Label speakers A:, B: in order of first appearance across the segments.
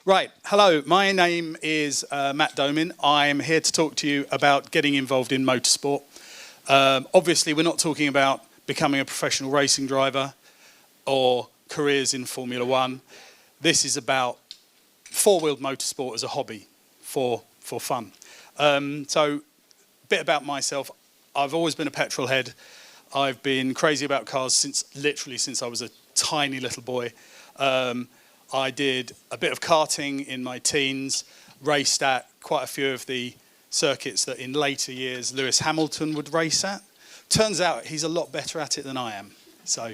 A: Right, hello, my name is Matt Domin. I'm here to talk to you about getting involved in motorsport. Obviously, we're not talking about becoming a professional racing driver or careers in Formula One. This is about four-wheeled motorsport as a hobby for fun. So, a bit about myself. I've always been a petrol head. I've been crazy about cars literally since I was a tiny little boy. I did a bit of karting in my teens, raced at quite a few of the circuits that in later years Lewis Hamilton would race at. Turns out he's a lot better at it than I am. So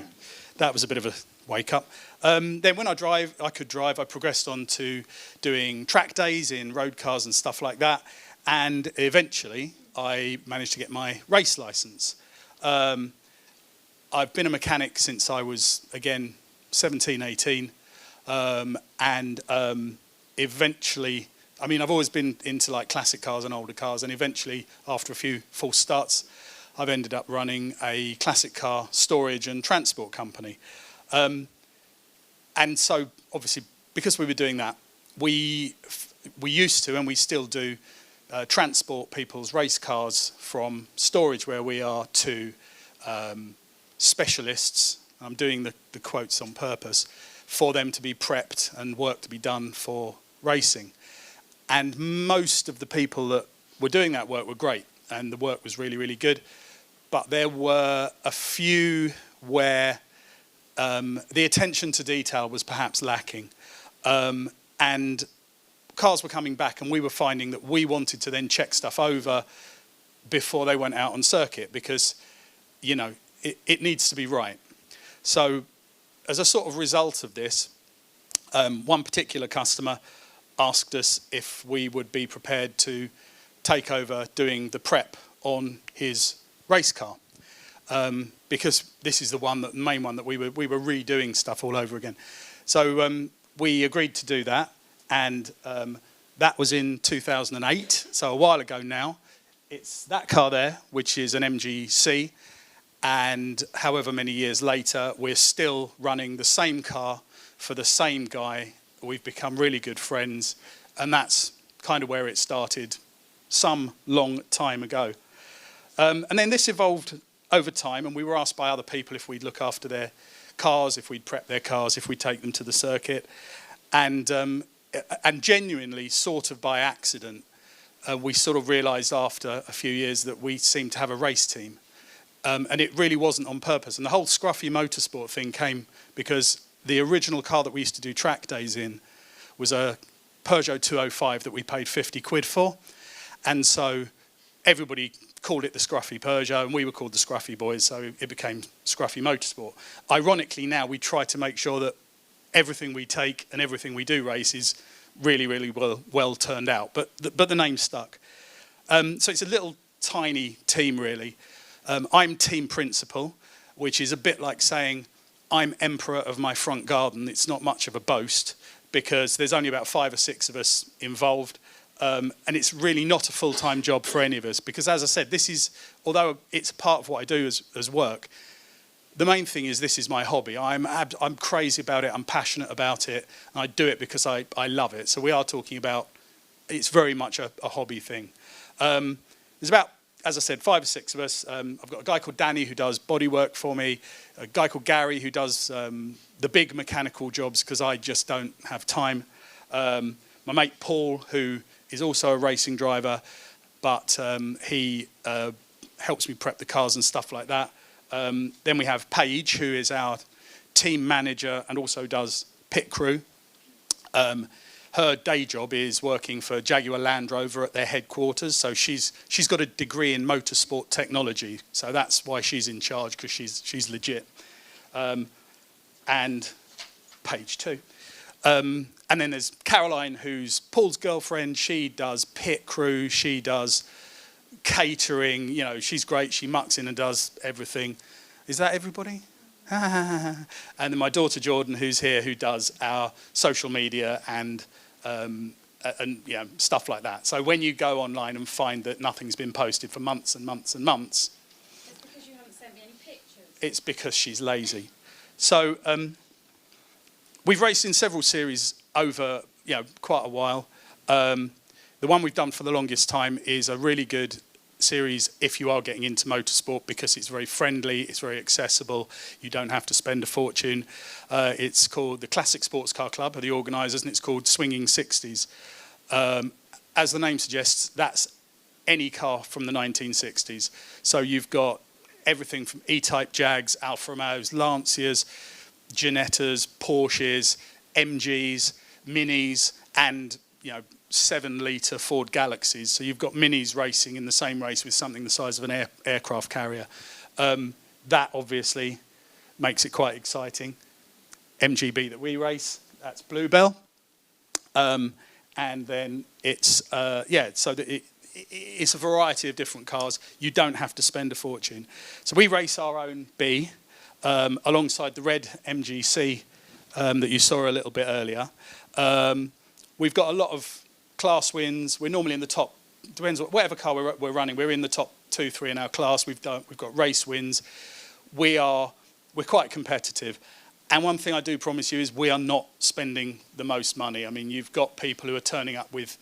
A: that was a bit of a wake up. Then when I could drive, I progressed on to doing track days in road cars and stuff like that. And eventually I managed to get my race license. I've been a mechanic since I was, again, 17, 18. Eventually, I mean, I've always been into like classic cars and older cars, and eventually, after a few false starts, I've ended up running a classic car storage and transport company. And so, obviously, because we were doing that, we used to, and we still do, transport people's race cars from storage where we are to specialists. I'm doing the quotes on purpose, for them to be prepped and work to be done for racing. And most of the people that were doing that work were great, and the work was really, really good. But there were a few where the attention to detail was perhaps lacking. And cars were coming back, and we were finding that we wanted to then check stuff over before they went out on circuit, because, you know, it needs to be right. So, as a sort of result of this, one particular customer asked us if we would be prepared to take over doing the prep on his race car, because this is the main one that we were redoing stuff all over again. So we agreed to do that, and that was in 2008, so a while ago now. It's that car there, which is an MGC. And however many years later, we're still running the same car for the same guy. We've become really good friends, and that's kind of where it started some long time ago. And then this evolved over time, and we were asked by other people if we'd look after their cars, if we'd prep their cars, if we'd take them to the circuit. And genuinely, sort of by accident, we sort of realised after a few years that we seemed to have a race team. And it really wasn't on purpose. And the whole Scruffy Motorsport thing came because the original car that we used to do track days in was a Peugeot 205 that we paid 50 quid for. And so everybody called it the Scruffy Peugeot, and we were called the Scruffy Boys, so it became Scruffy Motorsport. Ironically, now we try to make sure that everything we take and everything we do race is really, really well turned out. But the name stuck. So it's a little tiny team, really. I'm team principal, which is a bit like saying I'm emperor of my front garden. It's not much of a boast because there's only about 5 or 6 of us involved. And it's really not a full-time job for any of us because, as I said, this is, although it's part of what I do as work, the main thing is this is my hobby. I'm crazy about it. I'm passionate about it. And I do it because I love it. So we are talking about, it's very much a hobby thing. There's about, as I said, 5 or 6 of us. I've got a guy called Danny who does bodywork for me, a guy called Gary who does the big mechanical jobs because I just don't have time. My mate Paul, who is also a racing driver, but he helps me prep the cars and stuff like that. Then we have Paige, who is our team manager and also does pit crew. Her day job is working for Jaguar Land Rover at their headquarters. So she's got a degree in motorsport technology. So that's why she's in charge, because she's legit. And Paige too. And then there's Caroline, who's Paul's girlfriend. She does pit crew. She does catering. You know, she's great. She mucks in and does everything. Is that everybody? And then my daughter Jordan, who's here, who does our social media and yeah, stuff like that. So when you go online and find that nothing's been posted for months and months and months,
B: it's because you haven't sent me any pictures.
A: It's because she's lazy. So we've raced in several series over quite a while. The one we've done for the longest time is a really good series if you are getting into motorsport, because it's very friendly, it's very accessible, you don't have to spend a fortune. It's called the Classic Sports Car Club, are the organisers, and it's called Swinging 60s. As the name suggests, that's any car from the 1960s. So you've got everything from E-Type Jags, Alfa Romeos, Lancias, Ginettas, Porsches, MGs, Minis, and 7-litre Ford Galaxies. So you've got Minis racing in the same race with something the size of an aircraft carrier. That obviously makes it quite exciting. MGB that we race, that's Bluebell. And then it's, so that it's a variety of different cars. You don't have to spend a fortune. So we race our own B alongside the red MGC that you saw a little bit earlier. We've got a lot of class wins. We're normally in the top, depends on whatever car we're running, we're in the top 2, 3 in our class. We've got race wins. We're quite competitive. And one thing I do promise you is we are not spending the most money. I mean, you've got people who are turning up with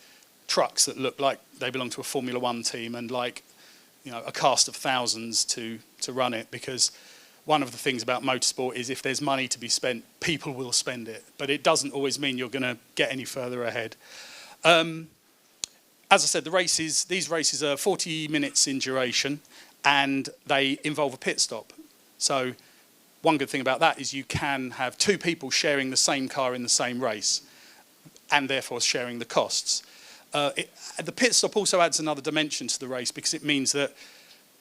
A: trucks that look like they belong to a Formula One team and a cast of thousands to run it, because one of the things about motorsport is if there's money to be spent, people will spend it. But it doesn't always mean you're going to get any further ahead. As I said, these races are 40 minutes in duration, and they involve a pit stop. So one good thing about that is you can have 2 people sharing the same car in the same race, and therefore sharing the costs. The pit stop also adds another dimension to the race, because it means that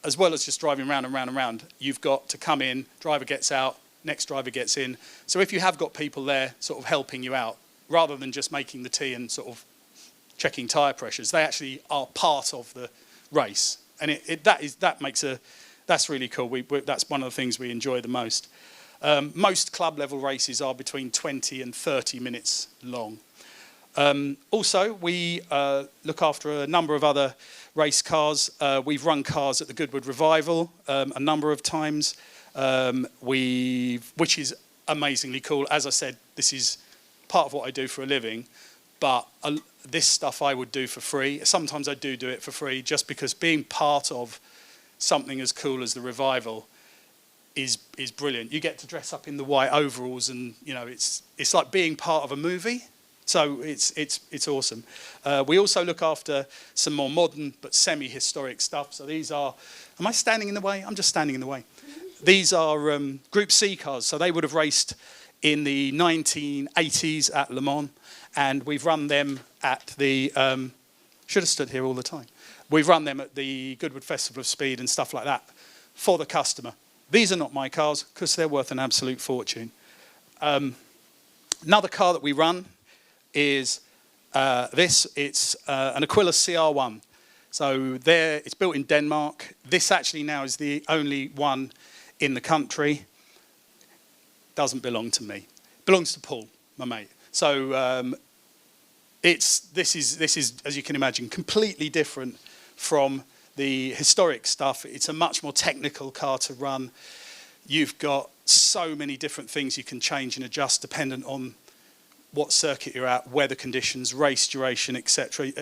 A: as well as just driving round and round and round, you've got to come in, driver gets out, next driver gets in. So if you have got people there sort of helping you out, rather than just making the tea and sort of checking tyre pressures, they actually are part of the race. And that's really cool. That's one of the things we enjoy the most. Most club level races are between 20 and 30 minutes long. Also, we look after a number of other race cars. We've run cars at the Goodwood Revival a number of times, which is amazingly cool. As I said, this is part of what I do for a living, but this stuff I would do for free. Sometimes I do it for free, just because being part of something as cool as the Revival is brilliant. You get to dress up in the white overalls, and it's like being part of a movie. So it's awesome. We also look after some more modern but semi-historic stuff. So these are, am I standing in the way? I'm just standing in the way. These are Group C cars. So they would have raced in the 1980s at Le Mans, and we've run them at the, should have stood here all the time. We've run them at the Goodwood Festival of Speed and stuff like that for the customer. These are not my cars, because they're worth an absolute fortune. Another car that we run is this. It's an Aquila CR1. So it's built in Denmark. This actually now is the only one in the country. Doesn't belong to me. Belongs to Paul, my mate. So this is, as you can imagine, completely different from the historic stuff. It's a much more technical car to run. You've got so many different things you can change and adjust dependent on what circuit you're at, weather conditions, race duration, etc.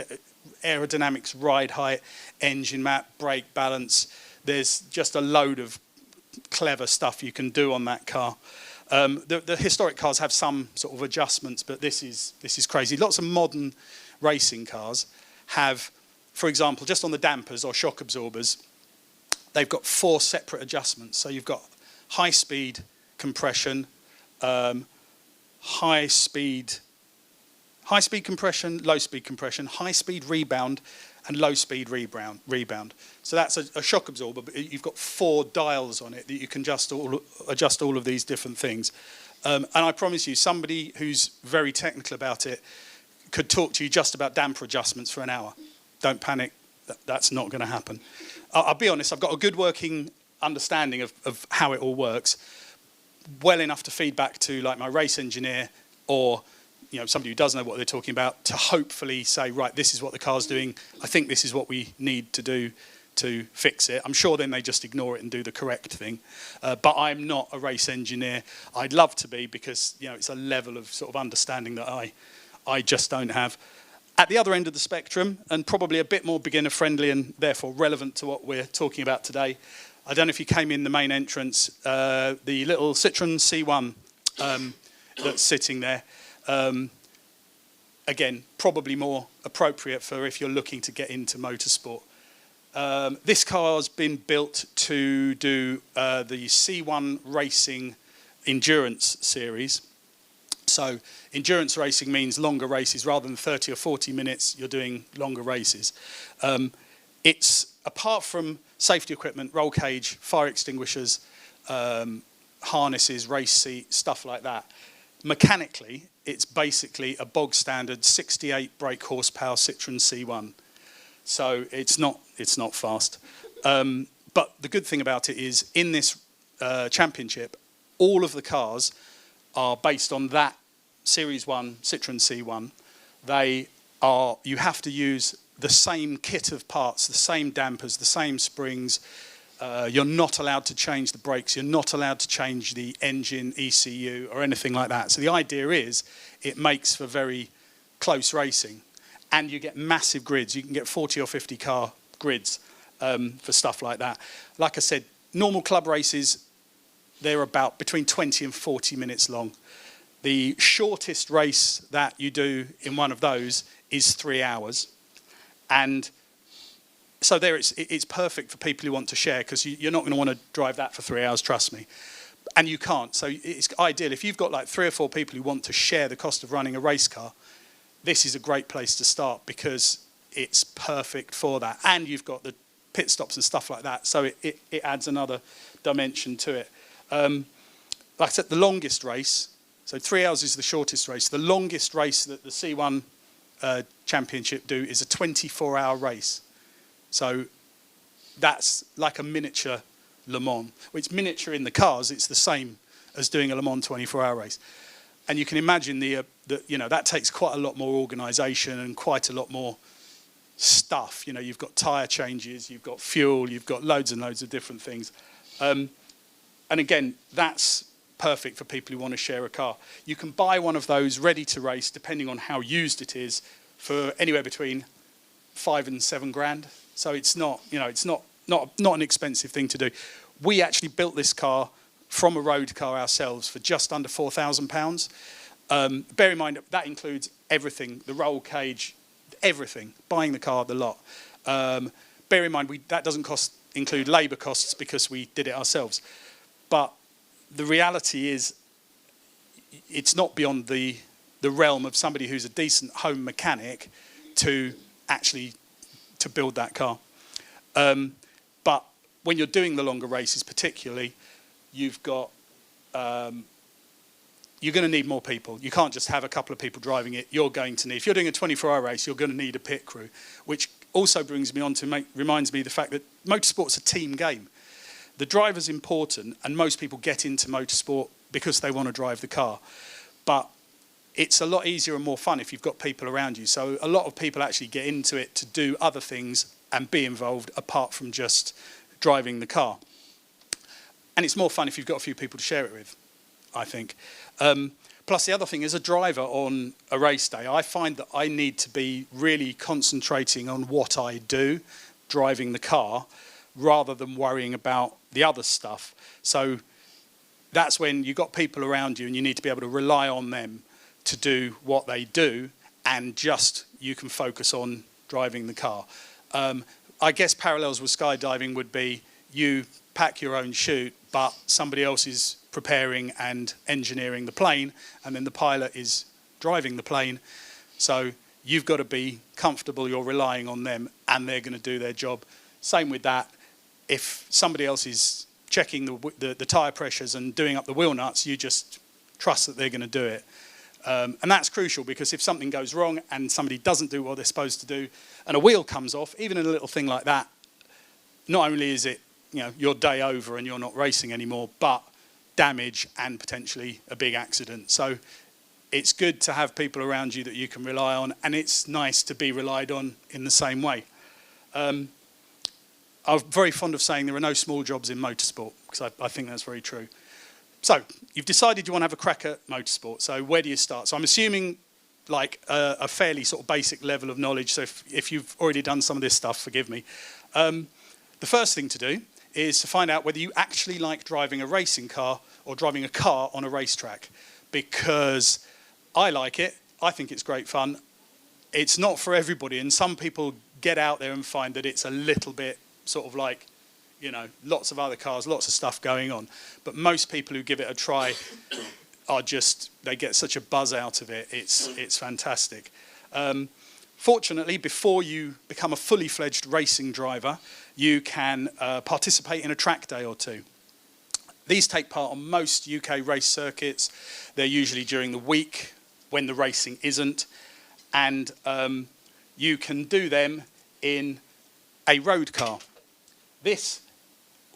A: Aerodynamics, ride height, engine map, brake balance. There's just a load of clever stuff you can do on that car. The historic cars have some sort of adjustments, but this is crazy. Lots of modern racing cars have, for example, just on the dampers or shock absorbers, they've got 4 separate adjustments. So you've got high-speed compression, high-speed compression, low-speed compression, high-speed rebound, and low-speed rebound. So that's a shock absorber, but you've got 4 dials on it that you can adjust all of these different things. And I promise you, somebody who's very technical about it could talk to you just about damper adjustments for an hour. Don't panic, that's not going to happen. I'll be honest, I've got a good working understanding of how it all works, well enough to feed back to like my race engineer or somebody who does know what they're talking about, to hopefully say, right, this is what the car's doing. I think this is what we need to do to fix it. I'm sure then they just ignore it and do the correct thing. But I'm not a race engineer. I'd love to be, because it's a level of sort of understanding that I just don't have. At the other end of the spectrum, and probably a bit more beginner-friendly and therefore relevant to what we're talking about today, I don't know if you came in the main entrance, the little Citroen C1 that's sitting there. Again, probably more appropriate for if you're looking to get into motorsport. This car has been built to do the C1 Racing Endurance Series. So endurance racing means longer races. Rather than 30 or 40 minutes, you're doing longer races. It's, apart from safety equipment, roll cage, fire extinguishers, harnesses, race seat, stuff like that, mechanically, it's basically a bog standard 68 brake horsepower Citroen C1. So it's not fast. But the good thing about it is, in this championship, all of the cars are based on that Series 1 Citroen C1. You have to use the same kit of parts, the same dampers, the same springs. You're not allowed to change the brakes. You're not allowed to change the engine, ECU, or anything like that. So the idea is it makes for very close racing. And you get massive grids. You can get 40 or 50 car grids for stuff like that. Like I said, normal club races, they're about between 20 and 40 minutes long. The shortest race that you do in one of those is 3 hours. And so there it's perfect for people who want to share, because you're not going to want to drive that for 3 hours, trust me. And you can't. So it's ideal. If you've got like 3 or 4 people who want to share the cost of running a race car, this is a great place to start, because it's perfect for that. And you've got the pit stops and stuff like that. So it adds another dimension to it. Like I said, the longest race, so 3 hours is the shortest race. The longest race that the C1 Championship do is a 24-hour race. So that's like a miniature Le Mans. Well, it's miniature in the cars. It's the same as doing a Le Mans 24-hour race. And you can imagine that takes quite a lot more organisation and quite a lot more stuff. You know, you've got tyre changes, you've got fuel, you've got loads and loads of different things. And again, that's perfect for people who want to share a car. You can buy one of those ready to race, depending on how used it is, for anywhere between 5 and 7 grand. So it's not an expensive thing to do. We actually built this car from a road car ourselves for just under £4,000. Bear in mind that includes everything, the roll cage, everything, buying the car, the lot. Bear in mind that doesn't include labour costs, because we did it ourselves. But the reality is, it's not beyond the realm of somebody who's a decent home mechanic to build that car. But when you're doing the longer races particularly, you're going to need more people. You can't just have a couple of people driving it. You're going to need, if you're doing a 24-hour race, you're going to need a pit crew, which also brings me on to reminds me of the fact that motorsport's a team game. The driver's important, and most people get into motorsport because they want to drive the car. But it's a lot easier and more fun if you've got people around you. So a lot of people actually get into it to do other things and be involved apart from just driving the car. And it's more fun if you've got a few people to share it with, I think. Plus, the other thing, as a driver on a race day, I find that I need to be really concentrating on what I do, driving the car, rather than worrying about the other stuff. So that's when you've got people around you and you need to be able to rely on them to do what they do, and just you can focus on driving the car. I guess parallels with skydiving would be you pack your own chute, but somebody else is preparing and engineering the plane, and then the pilot is driving the plane. So you've got to be comfortable, you're relying on them, and they're going to do their job. Same with that. If somebody else is checking the tyre pressures and doing up the wheel nuts, you just trust that they're going to do it. And that's crucial, because if something goes wrong and somebody doesn't do what they're supposed to do, and a wheel comes off, even in a little thing like that, not only is it your day over and you're not racing anymore, but damage and potentially a big accident. So it's good to have people around you that you can rely on, and it's nice to be relied on in the same way. I'm very fond of saying there are no small jobs in motorsport, because I think that's very true. So you've decided you want to have a crack at motorsport. So where do you start? So I'm assuming like a fairly sort of basic level of knowledge. So if you've already done some of this stuff, forgive me. The first thing to do is to find out whether you actually like driving a racing car or driving a car on a racetrack, because I like it. I think it's great fun. It's not for everybody, and some people get out there and find that it's a little bit sort of like, you know, lots of other cars, lots of stuff going on. But most people who give it a try are just, they get such a buzz out of it. It's fantastic. Fortunately, before you become a fully fledged racing driver, you can participate in a track day or two. These take part on most UK race circuits. They're usually during the week when the racing isn't. And you can do them in a road car. This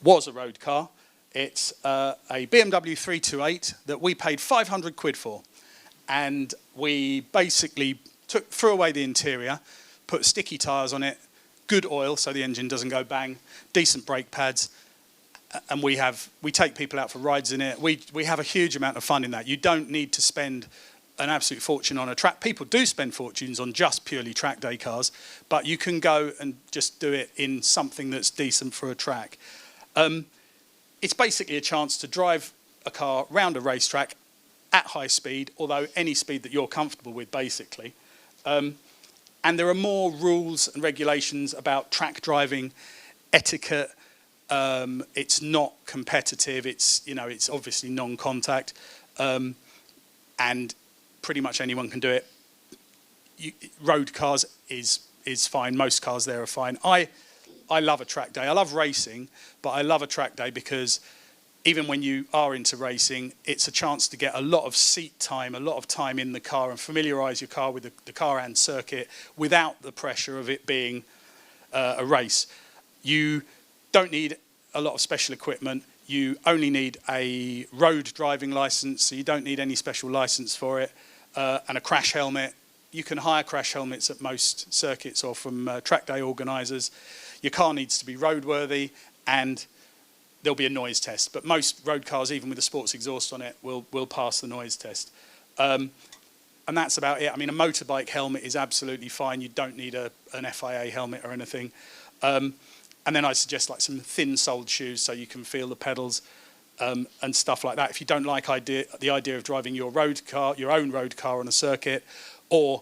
A: was a road car. It's a BMW 328 that we paid 500 quid for. And we basically threw away the interior, put sticky tyres on it, good oil so the engine doesn't go bang, decent brake pads, and we take people out for rides in it. We have a huge amount of fun in that. You don't need to spend an absolute fortune on a track. People do spend fortunes on just purely track day cars, but you can go and just do it in something that's decent for a track. It's basically a chance to drive a car round a racetrack at high speed, although any speed that you're comfortable with, basically. And there are more rules and regulations about track driving, etiquette. It's not competitive. It's obviously non-contact, and pretty much anyone can do it. Road cars is fine. Most cars there are fine. I love a track day. I love racing, but I love a track day because even when you are into racing, it's a chance to get a lot of seat time, a lot of time in the car, and familiarise your car with the car and circuit without the pressure of it being a race. You don't need a lot of special equipment. You only need a road driving licence, so you don't need any special licence for it, and a crash helmet. You can hire crash helmets at most circuits or from track day organisers. Your car needs to be roadworthy, and there'll be a noise test. But most road cars, even with a sports exhaust on it, will pass the noise test. And that's about it. I mean, a motorbike helmet is absolutely fine. You don't need an FIA helmet or anything. And then I suggest like some thin-soled shoes so you can feel the pedals and stuff like that. If you don't like the idea of driving your own road car on a circuit, or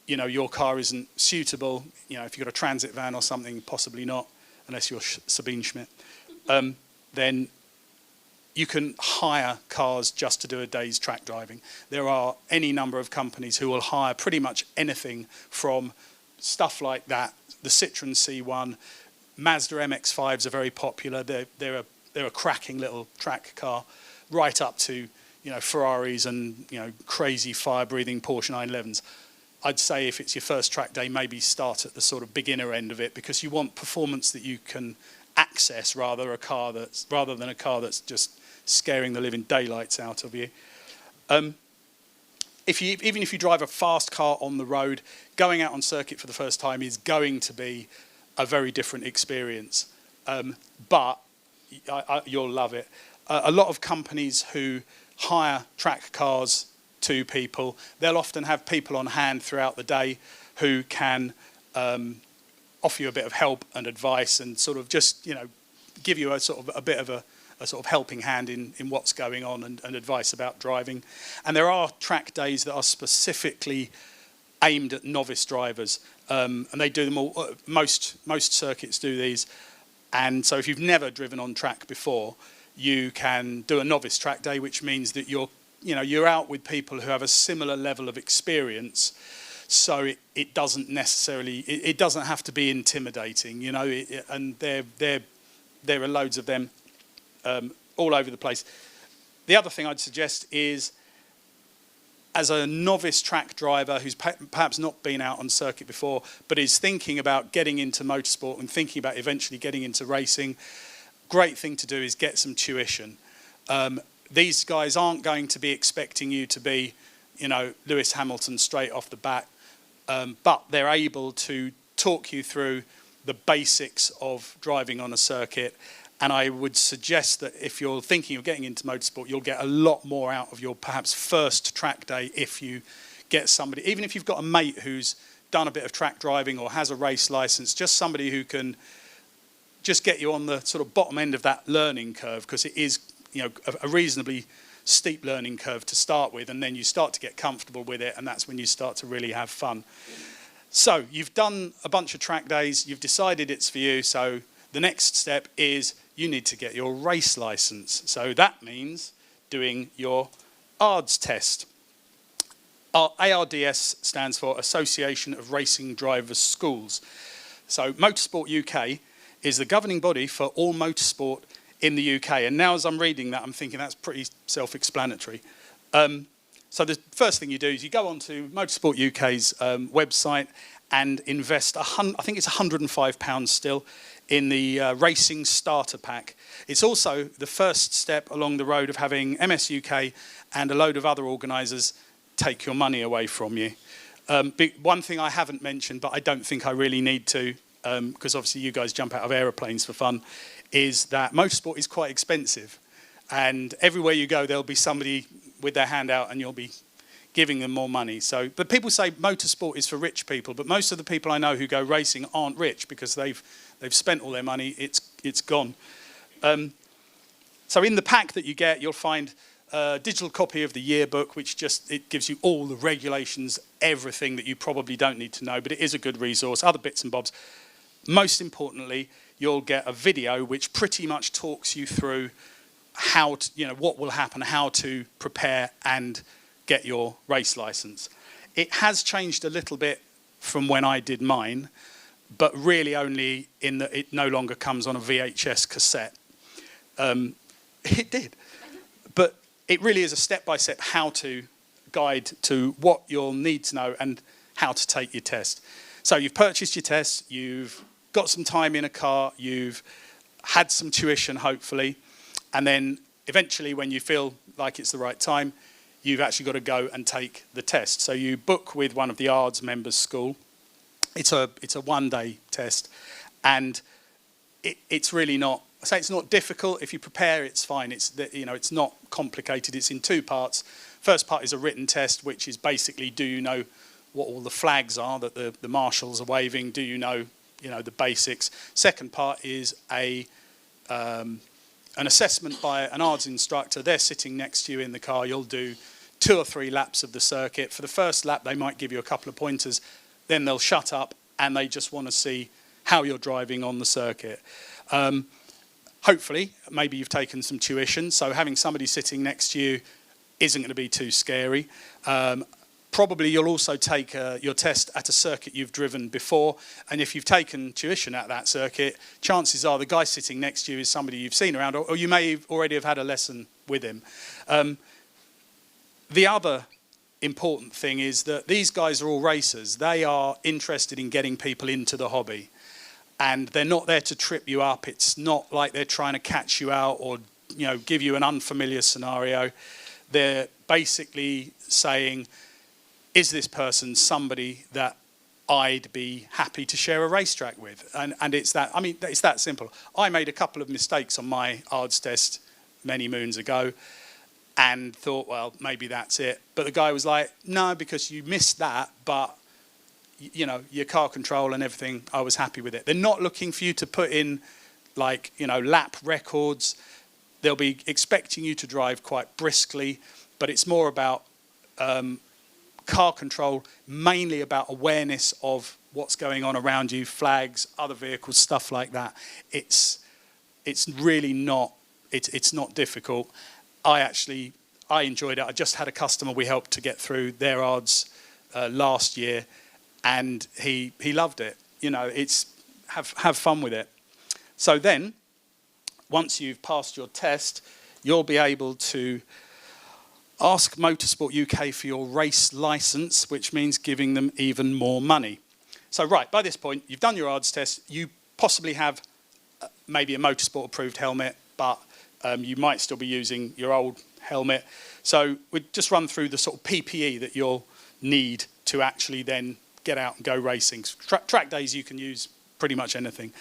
A: your car isn't suitable, if you've got a transit van or something, possibly not, unless you're Sabine Schmidt, then you can hire cars just to do a day's track driving. There are any number of companies who will hire pretty much anything from stuff like that. The Citroen C1, Mazda MX-5s are very popular. They're a cracking little track car, right up to Ferraris and crazy fire-breathing Porsche 911s. I'd say if it's your first track day, maybe start at the sort of beginner end of it, because you want performance that you can access rather than a car that's just scaring the living daylights out of you. Even if you drive a fast car on the road, going out on circuit for the first time is going to be a very different experience. But you'll love it. A lot of companies who hire track cars to people, they'll often have people on hand throughout the day who can offer you a bit of help and advice, and sort of just give you a bit of a sort of helping hand in what's going on, and advice about driving. And there are track days that are specifically aimed at novice drivers, and they do them all. Most circuits do these, and so if you've never driven on track before, you can do a novice track day, which means that you're out with people who have a similar level of experience. So it doesn't necessarily, it doesn't have to be intimidating, and there are loads of them all over the place. The other thing I'd suggest is, as a novice track driver who's perhaps not been out on circuit before, but is thinking about getting into motorsport and thinking about eventually getting into racing, great thing to do is get some tuition. These guys aren't going to be expecting you to be, Lewis Hamilton straight off the bat. But they're able to talk you through the basics of driving on a circuit. And I would suggest that if you're thinking of getting into motorsport, you'll get a lot more out of your perhaps first track day if you get somebody, even if you've got a mate who's done a bit of track driving or has a race license, just somebody who can just get you on the sort of bottom end of that learning curve, because it is, you know, a reasonably steep learning curve to start with, and then you start to get comfortable with it, and that's when you start to really have fun. So you've done a bunch of track days, you've decided it's for you, so the next step is you need to get your race license. So that means doing your ARDS test. Our ARDS stands for Association of Racing Drivers Schools. So Motorsport UK is the governing body for all motorsport in the UK. And now as I'm reading that, I'm thinking that's pretty self-explanatory. So the first thing you do is you go onto Motorsport UK's website and invest, I think it's £105 still, in the Racing Starter Pack. It's also the first step along the road of having MS UK and a load of other organisers take your money away from you. One thing I haven't mentioned, but I don't think I really need to, because obviously you guys jump out of aeroplanes for fun, is that motorsport is quite expensive. And everywhere you go, there'll be somebody with their hand out and you'll be giving them more money. So, but people say motorsport is for rich people, but most of the people I know who go racing aren't rich because they've spent all their money, it's gone. So in the pack that you get, you'll find a digital copy of the yearbook, which it gives you all the regulations, everything that you probably don't need to know, but it is a good resource, other bits and bobs. Most importantly, you'll get a video which pretty much talks you through how to, you know, what will happen, how to prepare and get your race license. It has changed a little bit from when I did mine, but really only in that it no longer comes on a VHS cassette. It did, but it really is a step-by-step how-to guide to what you'll need to know and how to take your test. So you've purchased your test, you've got some time in a car, you've had some tuition, hopefully, and then eventually when you feel like it's the right time, you've actually got to go and take the test. So you book with one of the ARDS members' school. It's a one-day test, and it's really not. I say it's not difficult. If you prepare, it's fine. It's not complicated. It's in two parts. First part is a written test, which is basically, do you know what all the flags are that the marshals are waving? Do you know the basics? Second part is an assessment by an ARDS instructor. They're sitting next to you in the car. You'll do 2 or 3 laps of the circuit. For the first lap, they might give you a couple of pointers. Then they'll shut up and they just want to see how you're driving on the circuit. Hopefully, maybe you've taken some tuition, so having somebody sitting next to you isn't going to be too scary. Probably you'll also take your test at a circuit you've driven before, and if you've taken tuition at that circuit, chances are the guy sitting next to you is somebody you've seen around, or you may already have had a lesson with him. The other important thing is that these guys are all racers. They are interested in getting people into the hobby, and they're not there to trip you up. It's not like they're trying to catch you out or give you an unfamiliar scenario. They're basically saying, is this person somebody that I'd be happy to share a racetrack with? And it's that simple. I made a couple of mistakes on my ARDS test many moons ago and thought, well, maybe that's it. But the guy was like, no, because you missed that, but your car control and everything, I was happy with it. They're not looking for you to put in lap records. They'll be expecting you to drive quite briskly, but it's more about car control, mainly about awareness of what's going on around you, flags, other vehicles, stuff like that. It's really not, it's not difficult. I enjoyed it. I just had a customer we helped to get through their ARDS last year, and he loved it. Have fun with it. So then, once you've passed your test, you'll be able to ask Motorsport UK for your race license, which means giving them even more money. So right, by this point, you've done your ARDS test. You possibly have maybe a Motorsport approved helmet, but you might still be using your old helmet. So we'll just run through the sort of PPE that you'll need to actually then get out and go racing. Track days, you can use pretty much anything.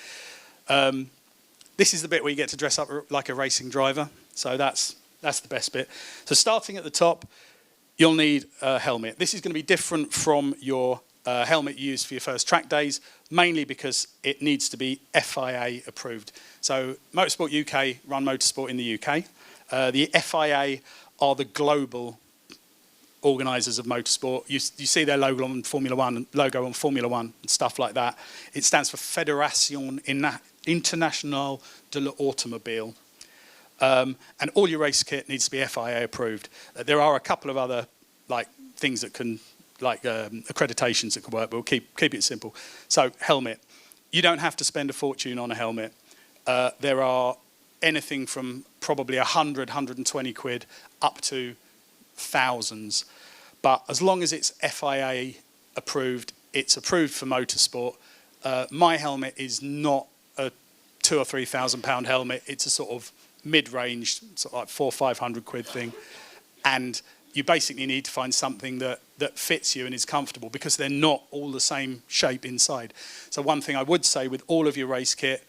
A: This is the bit where you get to dress up like a racing driver. So that's the best bit. So starting at the top, you'll need a helmet. This is going to be different from your helmet you use for your first track days, mainly because it needs to be FIA approved. So Motorsport UK run Motorsport in the UK. The FIA are the global organisers of motorsport. You see their logo on Formula One and stuff like that. It stands for Fédération Internationale de l'Automobile. And all your race kit needs to be FIA approved. There are a couple of other things that can, accreditations that can work, but we'll keep it simple. So helmet. You don't have to spend a fortune on a helmet. There are anything from probably 100, 120 quid up to thousands. But as long as it's FIA approved, it's approved for motorsport. My helmet is not a £2,000 or £3,000 helmet. It's a sort of mid-range, sort of like 400 or 500 quid thing. And you basically need to find something that fits you and is comfortable, because they're not all the same shape inside. So one thing I would say with all of your race kit,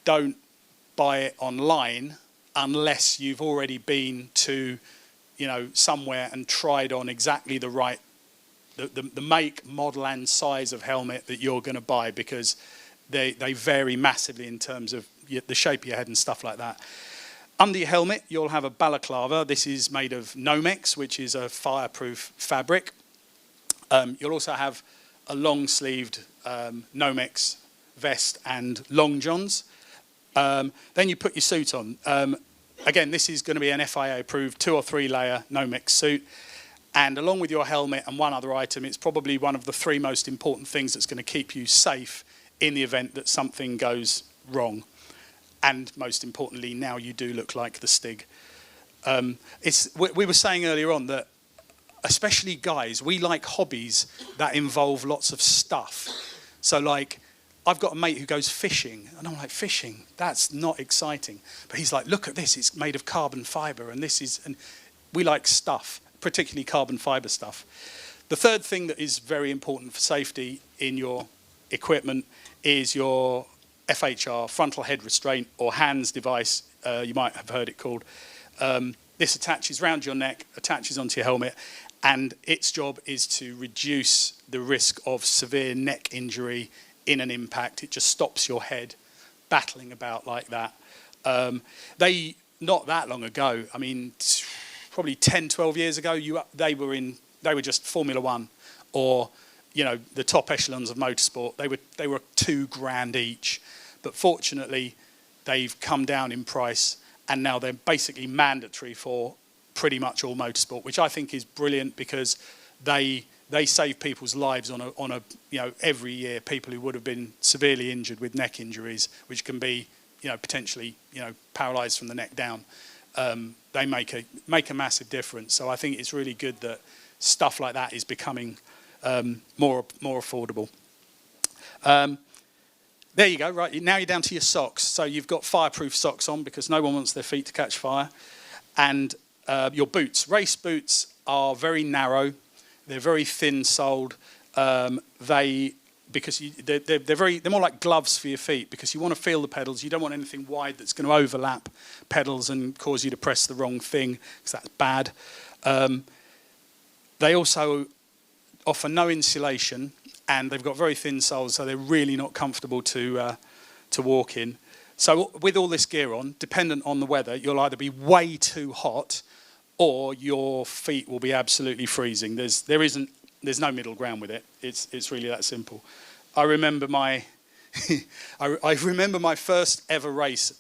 A: don't buy it online unless you've already been to, somewhere and tried on exactly the right, the make, model and size of helmet that you're going to buy, because they vary massively in terms of the shape of your head and stuff like that. Under your helmet, you'll have a balaclava. This is made of Nomex, which is a fireproof fabric. You'll also have a long-sleeved Nomex vest and long johns. Then you put your suit on. Again, this is going to be an FIA-approved 2 or 3 layer Nomex suit. And along with your helmet and one other item, it's probably one of the 3 most important things that's going to keep you safe in the event that something goes wrong. And most importantly, now you do look like the Stig. We were saying earlier on that, especially guys, we like hobbies that involve lots of stuff. So I've got a mate who goes fishing, and I'm like, fishing? That's not exciting. But he's like, look at this, it's made of carbon fibre, and we like stuff, particularly carbon fibre stuff. The third thing that is very important for safety in your equipment is your FHR, frontal head restraint, or HANDS device, you might have heard it called. This attaches round your neck, attaches onto your helmet, and its job is to reduce the risk of severe neck injury in an impact. It just stops your head battling about like that. Not that long ago, I mean, probably 10, 12 years ago, they were just Formula One, or the top echelons of motorsport. They were £2,000 each, but fortunately they've come down in price, and now they're basically mandatory for pretty much all motorsport, which I think is brilliant, because they save people's lives on a every year. People who would have been severely injured with neck injuries, which can be potentially paralysed from the neck down. They make a massive difference. So I think it's really good that stuff like that is becoming more affordable. There you go. Right, now you're down to your socks. So you've got fireproof socks on, because no one wants their feet to catch fire. And your boots. Race boots are very narrow. They're very thin-soled. They're more like gloves for your feet, because you want to feel the pedals. You don't want anything wide that's going to overlap pedals and cause you to press the wrong thing, because that's bad. They also offer no insulation, and they've got very thin soles, so they're really not comfortable to walk in. So with all this gear on, dependent on the weather, you'll either be way too hot, or your feet will be absolutely freezing. There's no middle ground with it. It's really that simple. I remember my first ever race.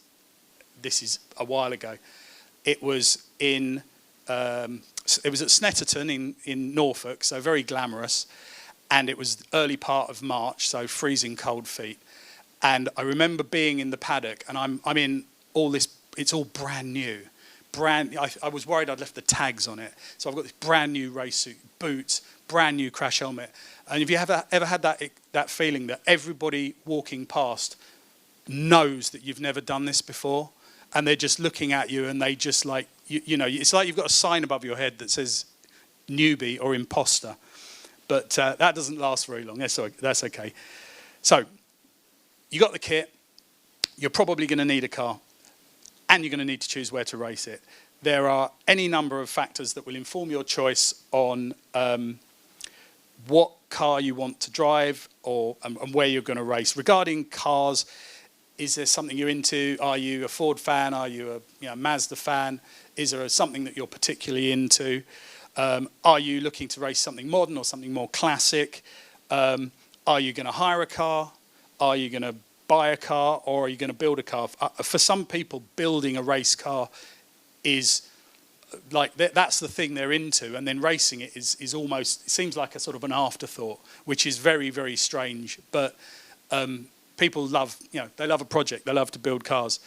A: This is a while ago. It was at Snetterton in Norfolk, so very glamorous, and it was early part of March, so freezing cold feet. And I remember being in the paddock, and I'm in all this. It's all brand new. I was worried I'd left the tags on it. So I've got this brand new race suit, boots, brand new crash helmet. And have you ever had that feeling that everybody walking past knows that you've never done this before, and they're just looking at you, and they just it's like you've got a sign above your head that says newbie or imposter. But that doesn't last very long. That's okay. So you got the kit. You're probably going to need a car, and you're going to need to choose where to race it. there are any number of factors that will inform your choice on what car you want to drive and where you're going to race. Regarding cars, is there something you're into? Are you a Ford fan? Are you a Mazda fan? Is there something that you're particularly into? Are you looking to race something modern or something more classic? Are you going to hire a car? Are you going to buy a car, or are you going to build a car? For some people, building a race car is like that's the thing they're into, and then racing it is almost, it seems like a sort of an afterthought, which is very, very strange. But people love, they love a project, they love to build cars.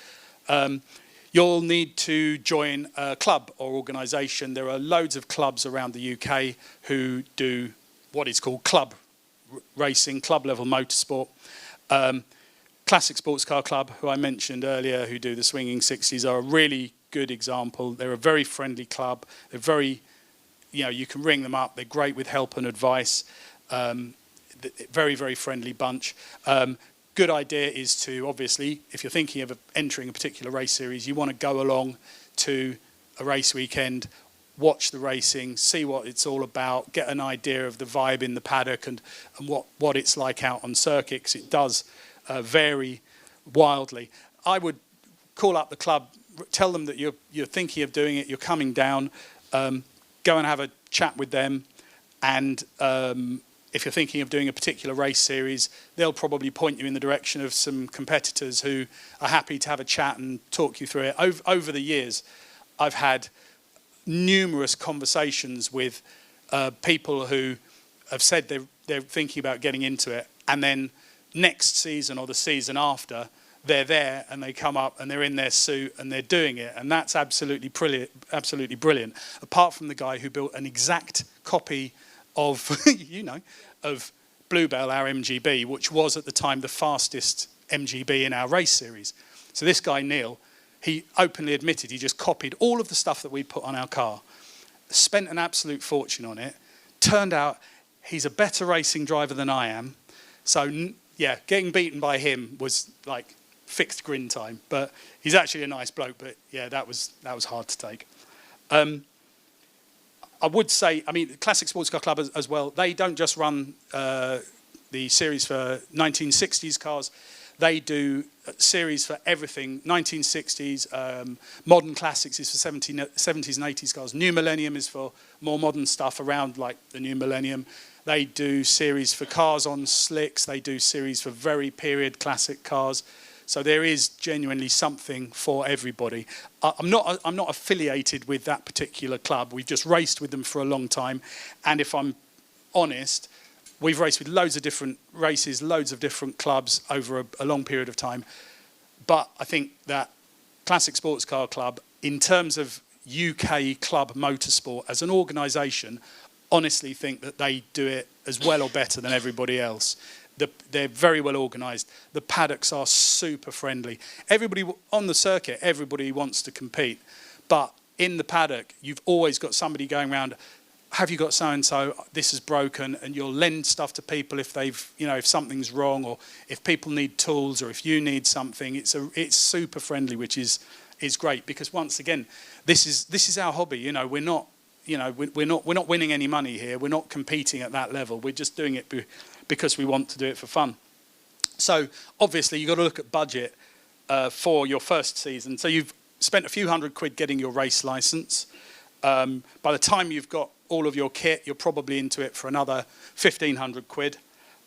A: You'll need to join a club or organisation. There are loads of clubs around the UK who do what is called club racing, club level motorsport. Classic Sports Car Club, who I mentioned earlier, who do the swinging 60s, are a really good example. They're a very friendly club. They're very, you can ring them up. They're great with help and advice. Very, very friendly bunch. Good idea is to, obviously, if you're thinking of entering a particular race series, you want to go along to a race weekend, watch the racing, see what it's all about, get an idea of the vibe in the paddock and what it's like out on circuit, 'cause it does vary wildly. I would call up the club, tell them that you're thinking of doing it, you're coming down, go and have a chat with them, and if you're thinking of doing a particular race series, they'll probably point you in the direction of some competitors who are happy to have a chat and talk you through it. Over the years, I've had numerous conversations with people who have said they're thinking about getting into it, and then next season or the season after, they're there and they come up and they're in their suit and they're doing it, and that's absolutely brilliant. Absolutely brilliant. Apart from the guy who built an exact copy of of Bluebell, our MGB, which was at the time the fastest MGB in our race series. So this guy Neil, he openly admitted he just copied all of the stuff that we put on our car, spent an absolute fortune on it. Turned out he's a better racing driver than I am. So yeah, getting beaten by him was like fixed grin time. But he's actually a nice bloke. But yeah, that was hard to take. I would say, Classic Sports Car Club as well, they don't just run the series for 1960s cars. They do a series for everything. 1960s, modern classics is for 70s and 80s cars. New Millennium is for more modern stuff around like the New Millennium. They do series for cars on slicks. They do series for very period classic cars. So there is genuinely something for everybody. I'm not affiliated with that particular club. We've just raced with them for a long time. And if I'm honest, we've raced with loads of different races, loads of different clubs over a long period of time. But I think that Classic Sports Car Club, in terms of UK club motorsport as an organisation, honestly think that they do it as well or better than everybody else. They're very well organised. The paddocks are super friendly. Everybody on the circuit, everybody wants to compete. But in the paddock, you've always got somebody going around, have you got so-and-so, this is broken, and you'll lend stuff to people if they've, if something's wrong, or if people need tools, or if you need something. It's super friendly, which is great, because once again, this is our hobby. We're not winning any money here. We're not competing at that level. We're just doing it because we want to do it for fun. So obviously you've got to look at budget for your first season. So you've spent a few £100 getting your race license. By the time you've got all of your kit, you're probably into it for another £1,500.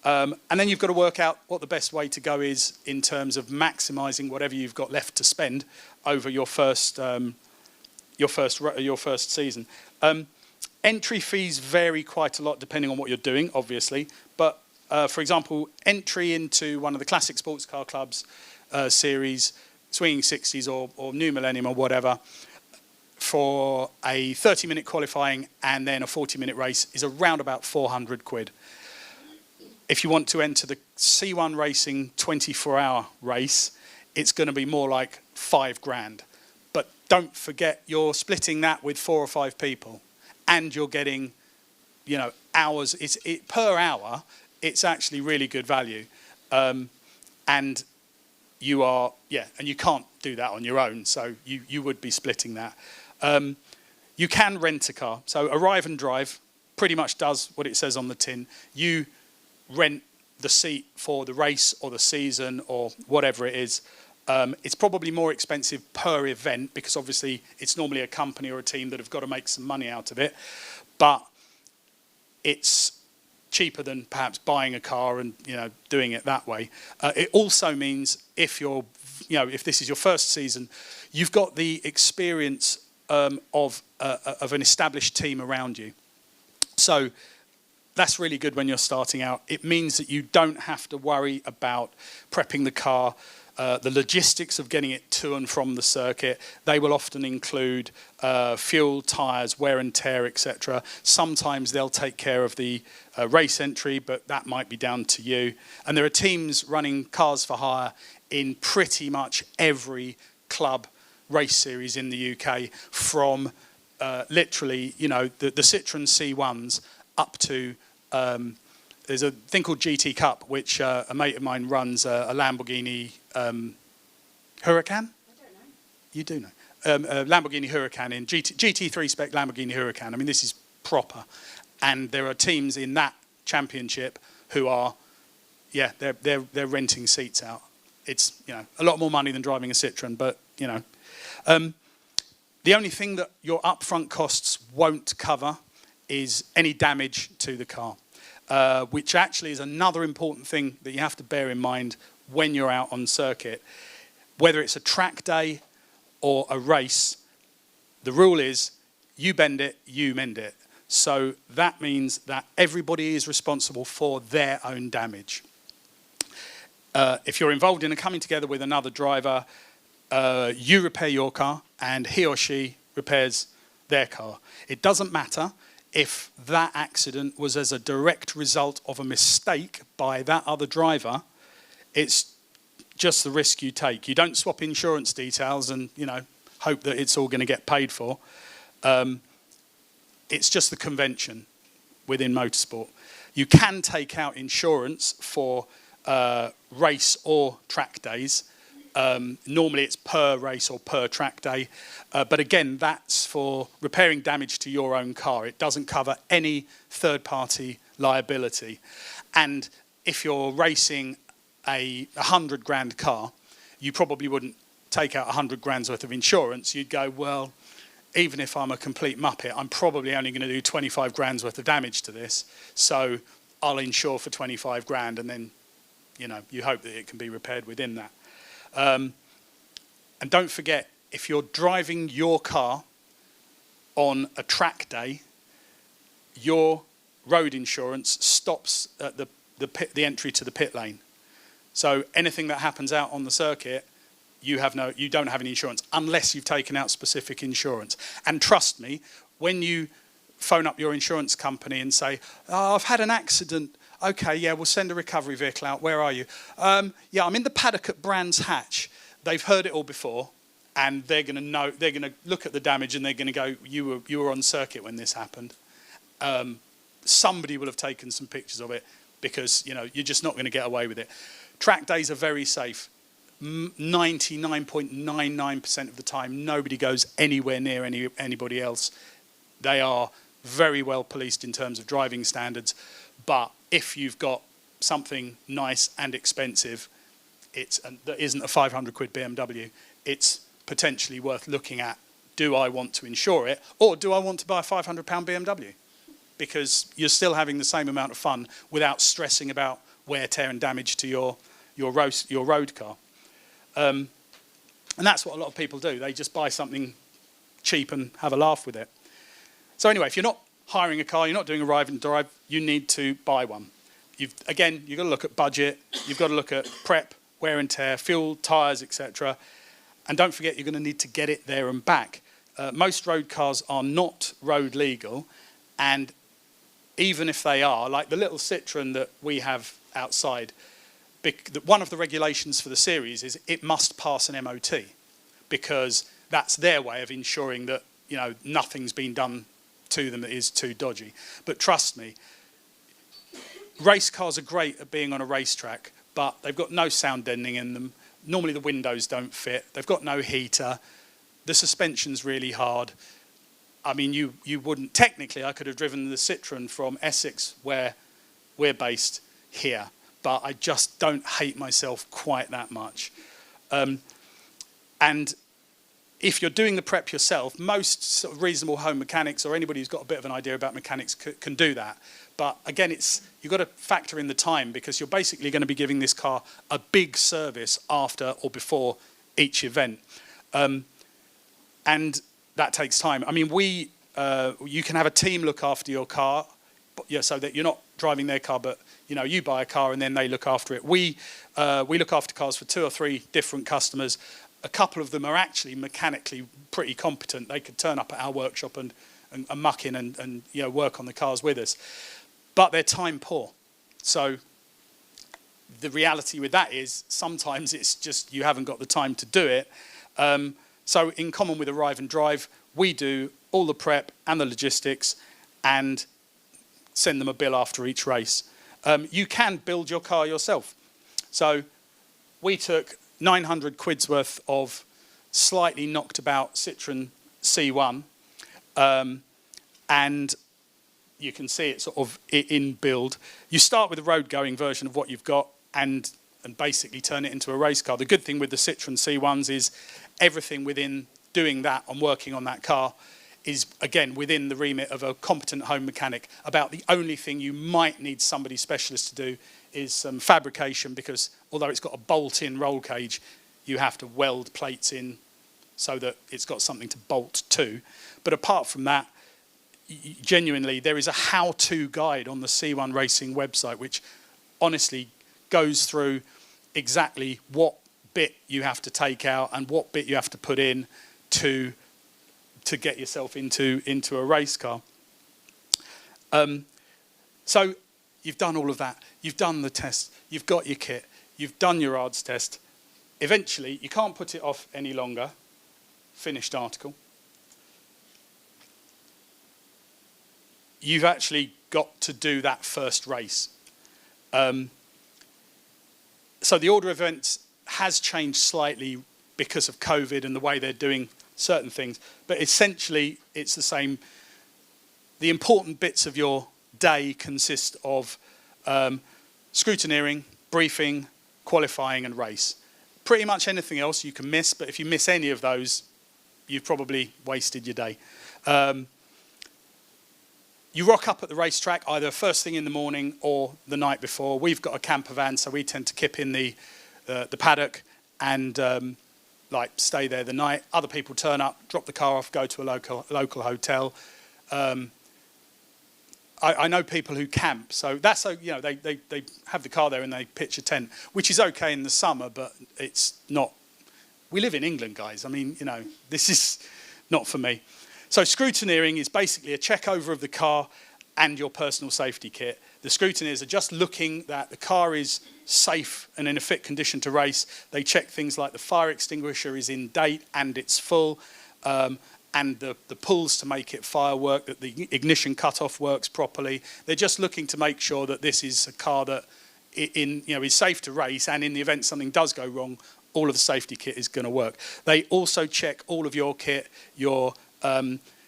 A: And then you've got to work out what the best way to go is in terms of maximising whatever you've got left to spend over your first season. Entry fees vary quite a lot depending on what you're doing, obviously. But for example, entry into one of the Classic Sports Car Club's series, Swinging 60s or New Millennium or whatever, for a 30-minute qualifying and then a 40-minute race is around about £400. If you want to enter the C1 Racing 24-hour race, it's going to be more like £5,000. But don't forget, you're splitting that with 4 or 5 people, and you're getting, hours. Per hour. It's actually really good value, and you are, and you can't do that on your own. So you would be splitting that. You can rent a car. So Arrive and Drive pretty much does what it says on the tin. You rent the seat for the race or the season or whatever it is. It's probably more expensive per event because obviously it's normally a company or a team that have got to make some money out of it. But it's cheaper than perhaps buying a car and doing it that way. It also means if this is your first season, you've got the experience of an established team around you. So that's really good when you're starting out. It means that you don't have to worry about prepping the car, the logistics of getting it to and from the circuit. They will often include fuel, tyres, wear and tear, etc. Sometimes they'll take care of the race entry, but that might be down to you. And there are teams running cars for hire in pretty much every club race series in the UK, from literally, the Citroen C1s up to there's a thing called GT Cup, which a mate of mine runs a Lamborghini Huracan.
B: I don't know.
A: You do know. Lamborghini Huracan in GT3 spec Lamborghini Huracan. I mean, this is proper. And there are teams in that championship who are, they're renting seats out. It's a lot more money than driving a Citroen, but the only thing that your upfront costs won't cover is any damage to the car, which actually is another important thing that you have to bear in mind when you're out on circuit. Whether it's a track day or a race, the rule is you bend it, you mend it. So that means that everybody is responsible for their own damage. If you're involved in a coming together with another driver, you repair your car and he or she repairs their car. It doesn't matter if that accident was as a direct result of a mistake by that other driver. It's just the risk you take. You don't swap insurance details and hope that it's all going to get paid for. It's just the convention within motorsport. You can take out insurance for race or track days. Normally it's per race or per track day. But again, that's for repairing damage to your own car. It doesn't cover any third-party liability. And if you're racing a 100 grand car, you probably wouldn't take out 100 grand's worth of insurance. You'd go, well, even if I'm a complete muppet, I'm probably only going to do 25 grand's worth of damage to this. So I'll insure for 25 grand, and then, you hope that it can be repaired within that. And don't forget, if you're driving your car on a track day, your road insurance stops at the entry to the pit lane. So anything that happens out on the circuit, you don't have any insurance unless you've taken out specific insurance. And trust me, when you phone up your insurance company and say, "Oh, I've had an accident." Okay, yeah, we'll send a recovery vehicle out. Where are you? Yeah, I'm in the paddock at Brands Hatch. They've heard it all before, and they're going to know. They're going to look at the damage, and they're going to go, "You were on circuit when this happened." Somebody will have taken some pictures of it because you're just not going to get away with it. Track days are very safe. 99.99% of the time, nobody goes anywhere near anybody else. They are very well policed in terms of driving standards, but if you've got something nice and expensive, that isn't a 500 quid BMW, it's potentially worth looking at. Do I want to insure it, or do I want to buy a £500 BMW? Because you're still having the same amount of fun without stressing about wear, tear and damage to your road car. And that's what a lot of people do. They just buy something cheap and have a laugh with it. So anyway, if you're not hiring a car, you're not doing Arrive and Drive, you need to buy one. You've got to look at budget, you've got to look at prep, wear and tear, fuel, tyres, etc. And don't forget, you're going to need to get it there and back. Most road cars are not road legal, and even if they are, like the little Citroen that we have outside, one of the regulations for the series is it must pass an MOT, because that's their way of ensuring that nothing's been done to them that is too dodgy. But trust me, race cars are great at being on a racetrack, but they've got no sound deadening in them. Normally the windows don't fit. They've got no heater. the suspension's really hard. I mean, you wouldn't, technically I could have driven the Citroen from Essex, where we're based, here, but I just don't hate myself quite that much. And if you're doing the prep yourself, most sort of reasonable home mechanics or anybody who's got a bit of an idea about mechanics can do that. But again, you've got to factor in the time, because you're basically going to be giving this car a big service after or before each event. And that takes time. I mean, you can have a team look after your car, so that you're not driving their car, but you buy a car and then they look after it. We look after cars for 2 or 3 different customers. A couple of them are actually mechanically pretty competent. They could turn up at our workshop and muck in and work on the cars with us. But they're time poor. So the reality with that is sometimes it's just you haven't got the time to do it. So in common with Arrive and Drive, we do all the prep and the logistics and send them a bill after each race. You can build your car yourself. So we took 900 quid's worth of slightly knocked about Citroen C1, and you can see it sort of in build. You start with a road going version of what you've got and basically turn it into a race car. The good thing with the Citroen C1s is everything within doing that and working on that car is, again, within the remit of a competent home mechanic. About the only thing you might need somebody specialist to do is some fabrication, because although it's got a bolt-in roll cage, you have to weld plates in so that it's got something to bolt to. But apart from that, genuinely, there is a how-to guide on the C1 Racing website, which honestly goes through exactly what bit you have to take out and what bit you have to put in to get yourself into a race car. So you've done all of that. You've done the test. You've got your kit. You've done your ARDS test. Eventually, you can't put it off any longer. Finished article. You've actually got to do that first race. So the order of events has changed slightly because of COVID and the way they're doing certain things, but essentially it's the same. The important bits of your day consist of scrutineering, briefing, qualifying and race. Pretty much anything else you can miss, but if you miss any of those, you've probably wasted your day. You rock up at the racetrack either first thing in the morning or the night before. We've got a camper van, so we tend to kip in the paddock and stay there the night. Other people turn up, drop the car off, go to a local hotel. I know people who camp, so that's they have the car there and they pitch a tent, which is okay in the summer, but it's not. We live in England, guys. I mean, this is not for me. So scrutineering is basically a check over of the car and your personal safety kit. The scrutineers are just looking that the car is safe and in a fit condition to race. They check things like the fire extinguisher is in date and it's full, and the pulls to make it firework, that the ignition cutoff works properly. They're just looking to make sure that this is a car that is safe to race, and in the event something does go wrong, all of the safety kit is going to work. They also check all of your kit, your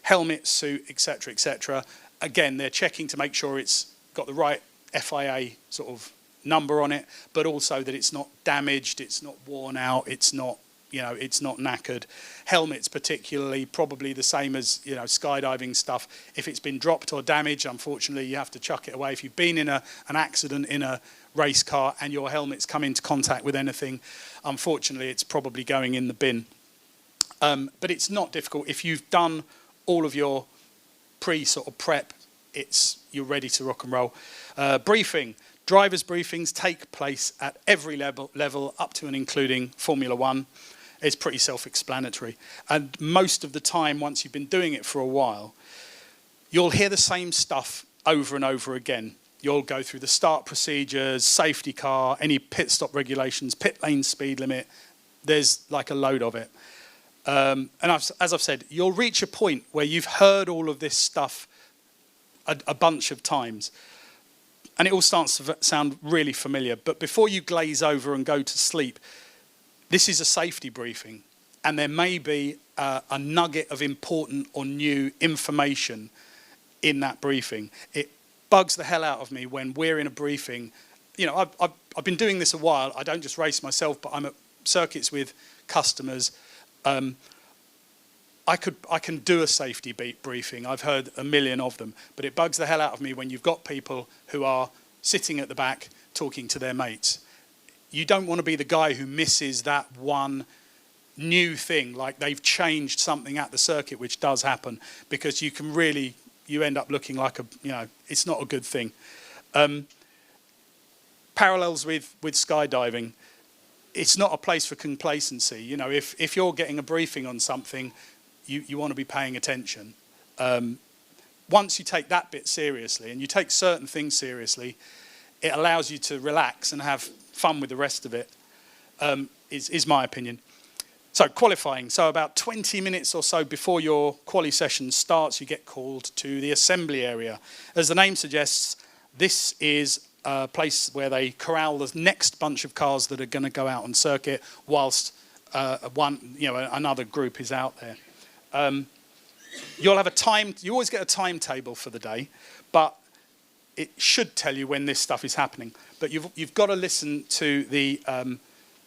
A: helmet, suit, etc., etc. Again, they're checking to make sure it's got the right FIA sort of number on it, but also that it's not damaged, it's not worn out, it's not knackered. Helmets particularly, probably the same as skydiving stuff. If it's been dropped or damaged, unfortunately, you have to chuck it away. If you've been in an accident in a race car and your helmet's come into contact with anything, unfortunately, it's probably going in the bin. But it's not difficult. If you've done all of your sort of prep, you're ready to rock and roll. Briefing. Drivers' briefings take place at every level up to and including Formula One. It's pretty self-explanatory. And most of the time, once you've been doing it for a while, you'll hear the same stuff over and over again. You'll go through the start procedures, safety car, any pit stop regulations, pit lane speed limit. There's like a load of it. And as I've said, you'll reach a point where you've heard all of this stuff a bunch of times. And it all starts to sound really familiar. But before you glaze over and go to sleep, this is a safety briefing. and there may be a nugget of important or new information in that briefing. It bugs the hell out of me when we're in a briefing. You know, I've been doing this a while. I don't just race myself, but I'm at circuits with customers. I can do a safety briefing. I've heard a million of them, but it bugs the hell out of me when you've got people who are sitting at the back talking to their mates. You don't want to be the guy who misses that one new thing, like they've changed something at the circuit, which does happen, because you end up looking like it's not a good thing. Parallels with skydiving, it's not a place for complacency. You know, if you're getting a briefing on something, you want to be paying attention. Once you take that bit seriously, and you take certain things seriously, it allows you to relax and have fun with the rest of it, is my opinion. So qualifying, so about 20 minutes or so before your quali session starts, you get called to the assembly area. As the name suggests, this is a place where they corral the next bunch of cars that are going to go out on circuit whilst another group is out there. You'll have you always get a timetable for the day, but it should tell you when this stuff is happening. But you've got to listen to the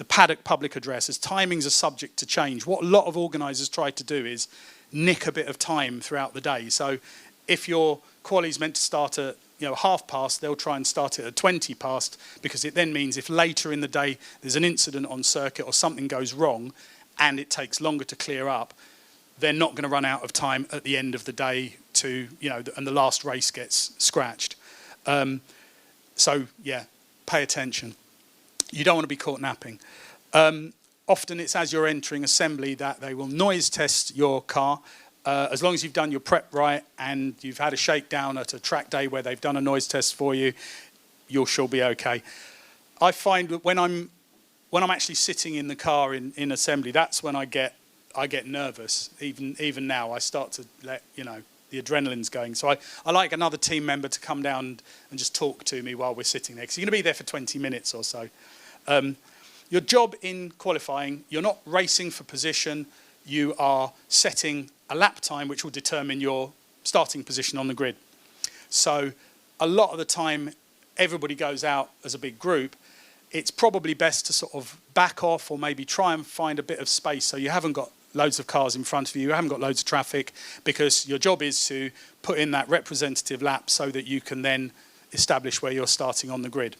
A: paddock public address, as timings are subject to change. What a lot of organisers try to do is nick a bit of time throughout the day. So if your quali's meant to start at 1:30, they'll try and start it at 20:20, because it then means if later in the day there's an incident on circuit or something goes wrong and it takes longer to clear up, they're not going to run out of time at the end of the day and the last race gets scratched. So yeah, pay attention. You don't want to be caught napping. Often it's as you're entering assembly that they will noise test your car. As long as you've done your prep right and you've had a shakedown at a track day where they've done a noise test for you, you'll sure be okay. I find that when I'm actually sitting in the car in assembly, that's when I get nervous. Even now, I start to let the adrenaline's going. So I like another team member to come down and just talk to me while we're sitting there, because you're going to be there for 20 minutes or so. Your job in qualifying, you're not racing for position. You are setting a lap time which will determine your starting position on the grid. So a lot of the time, everybody goes out as a big group. It's probably best to sort of back off or maybe try and find a bit of space so you haven't got loads of cars in front of you, you haven't got loads of traffic, because your job is to put in that representative lap so that you can then establish where you're starting on the grid.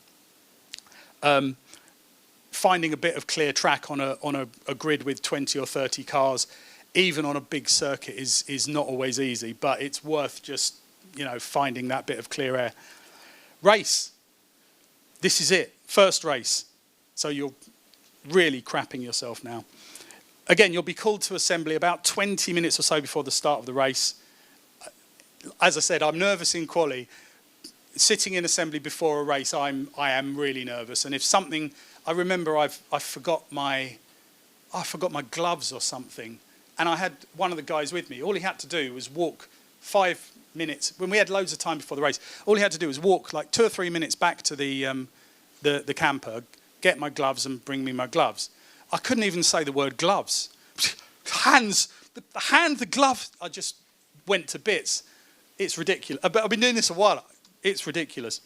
A: Finding a bit of clear track on a grid with 20 or 30 cars, even on a big circuit, is not always easy, but it's worth just finding that bit of clear air. Race. This is it. First race. So you're really crapping yourself now. Again, you'll be called to assembly about 20 minutes or so before the start of the race. As I said, I'm nervous in quali. Sitting in assembly before a race, I am really nervous. And if something, I remember I forgot my gloves or something, and I had one of the guys with me. All he had to do was walk 5 minutes. When we had loads of time before the race, all he had to do was walk like 2 or 3 minutes back to the camper, get my gloves and bring me my gloves. I couldn't even say the word gloves. The glove, I just went to bits. It's ridiculous. But I've been doing this a while. It's ridiculous.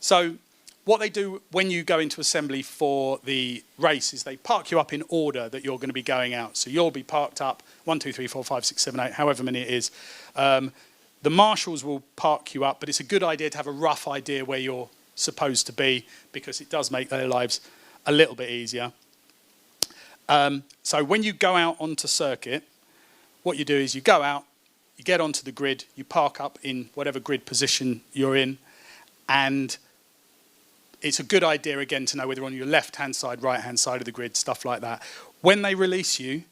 A: So what they do when you go into assembly for the race is they park you up in order that you're going to be going out. So you'll be parked up 1, 2, 3, 4, 5, 6, 7, 8, however many it is. The marshals will park you up, but it's a good idea to have a rough idea where you're supposed to be, because it does make their lives a little bit easier. So when you go out onto circuit, what you do is you go out, you get onto the grid, you park up in whatever grid position you're in, and it's a good idea, again, to know whether you're on your left-hand side, right-hand side of the grid, stuff like that. When they release you,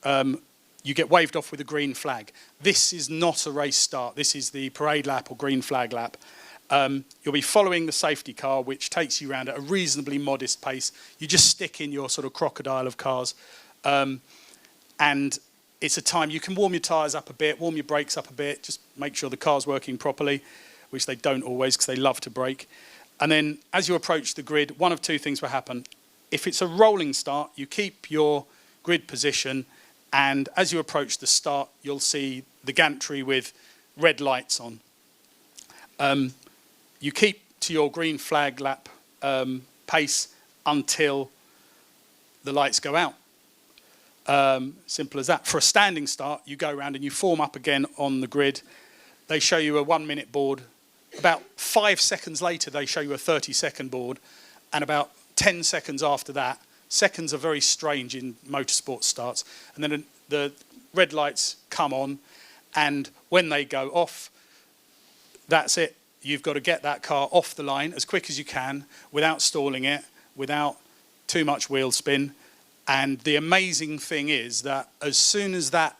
A: you get waved off with a green flag. This is not a race start. This is the parade lap or green flag lap. You'll be following the safety car, which takes you around at a reasonably modest pace. You just stick in your sort of crocodile of cars. And it's a time you can warm your tyres up a bit, warm your brakes up a bit, just make sure the car's working properly, which they don't always because they love to brake. And then as you approach the grid, one of two things will happen. If it's a rolling start, you keep your grid position And as you approach the start, you'll see the gantry with red lights on. You keep to your green flag lap pace until the lights go out. Simple as that. For a standing start, you go around and you form up again on the grid. They show you a 1 minute board. About 5 seconds later, they show you a 30-second board. And about 10 seconds after that, seconds are very strange in motorsport starts. And then the red lights come on. And when they go off, that's it. You've got to get that car off the line as quick as you can without stalling it, without too much wheel spin. And the amazing thing is that as soon as that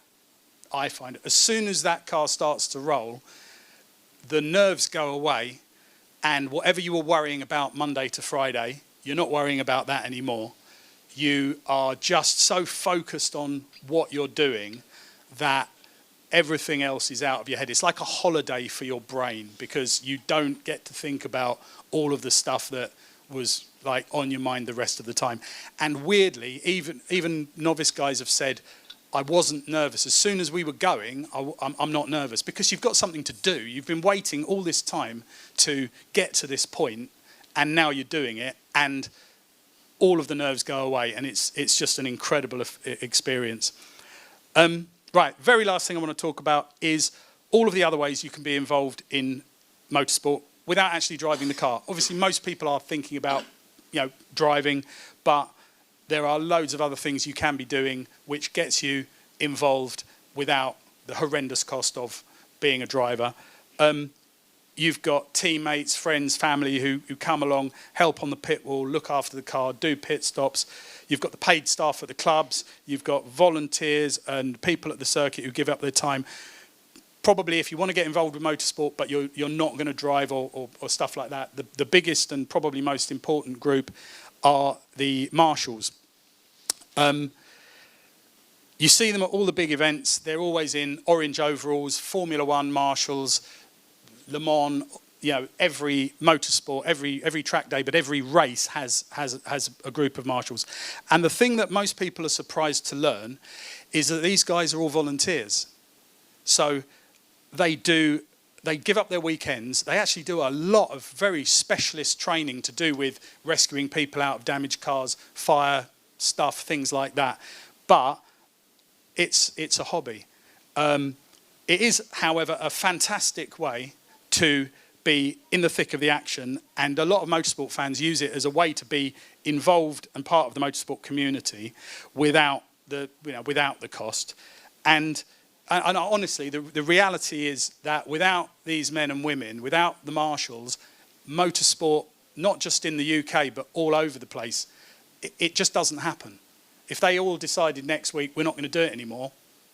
A: car starts to roll, the nerves go away, and whatever you were worrying about Monday to Friday, you're not worrying about that anymore. You are just so focused on what you're doing that everything else is out of your head. It's like a holiday for your brain because you don't get to think about all of the stuff that was like on your mind the rest of the time. And weirdly, even novice guys have said, I wasn't nervous. As soon as we were going, I'm not nervous because you've got something to do. You've been waiting all this time to get to this point, and now you're doing it, and all of the nerves go away, and it's just an incredible experience. Right, very last thing I want to talk about is all of the other ways you can be involved in motorsport without actually driving the car. Obviously, most people are thinking about, driving, but there are loads of other things you can be doing which gets you involved without the horrendous cost of being a driver. You've got teammates, friends, family who come along, help on the pit wall, look after the car, do pit stops. You've got the paid staff at the clubs. You've got volunteers and people at the circuit who give up their time. Probably if you want to get involved with motorsport, but you're not going to drive or stuff like that, the biggest and probably most important group are the marshals. You see them at all the big events. They're always in orange overalls, Formula One marshals, Le Mans, every motorsport, every track day, but every race has a group of marshals. And the thing that most people are surprised to learn is that these guys are all volunteers. So they give up their weekends. They actually do a lot of very specialist training to do with rescuing people out of damaged cars, fire stuff, things like that. But it's a hobby. It is, however, a fantastic way to be in the thick of the action, and a lot of motorsport fans use it as a way to be involved and part of the motorsport community without the cost. And honestly, the reality is that without these men and women, without the marshals, motorsport, not just in the UK but all over the place, it just doesn't happen. If they all decided next week we're not going to do it anymore,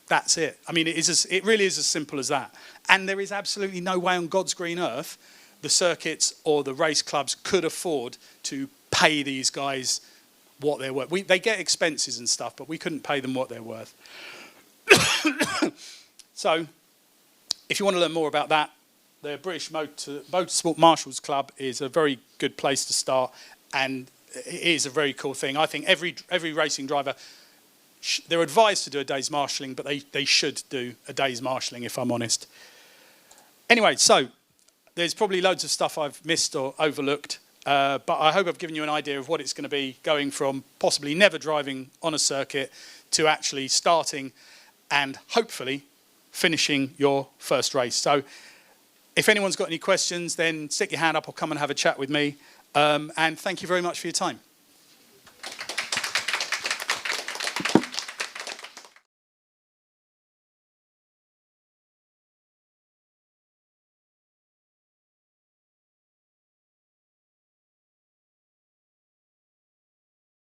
A: that's it. I mean, it really is as simple as that. And there is absolutely no way on God's green earth the circuits or the race clubs could afford to pay these guys what they're worth. They get expenses and stuff, but we couldn't pay them what they're worth. So, if you want to learn more about that, the British Motorsport Marshals Club is a very good place to start, and it is a very cool thing. I think every racing driver, they're advised to do a day's marshalling, but they should do a day's marshalling, if I'm honest. Anyway, so there's probably loads of stuff I've missed or overlooked, but I hope I've given you an idea of what it's going to be going from possibly never driving on a circuit to actually starting and hopefully finishing your first race. So if anyone's got any questions, then stick your hand up or come and have a chat with me. And thank you very much for your time.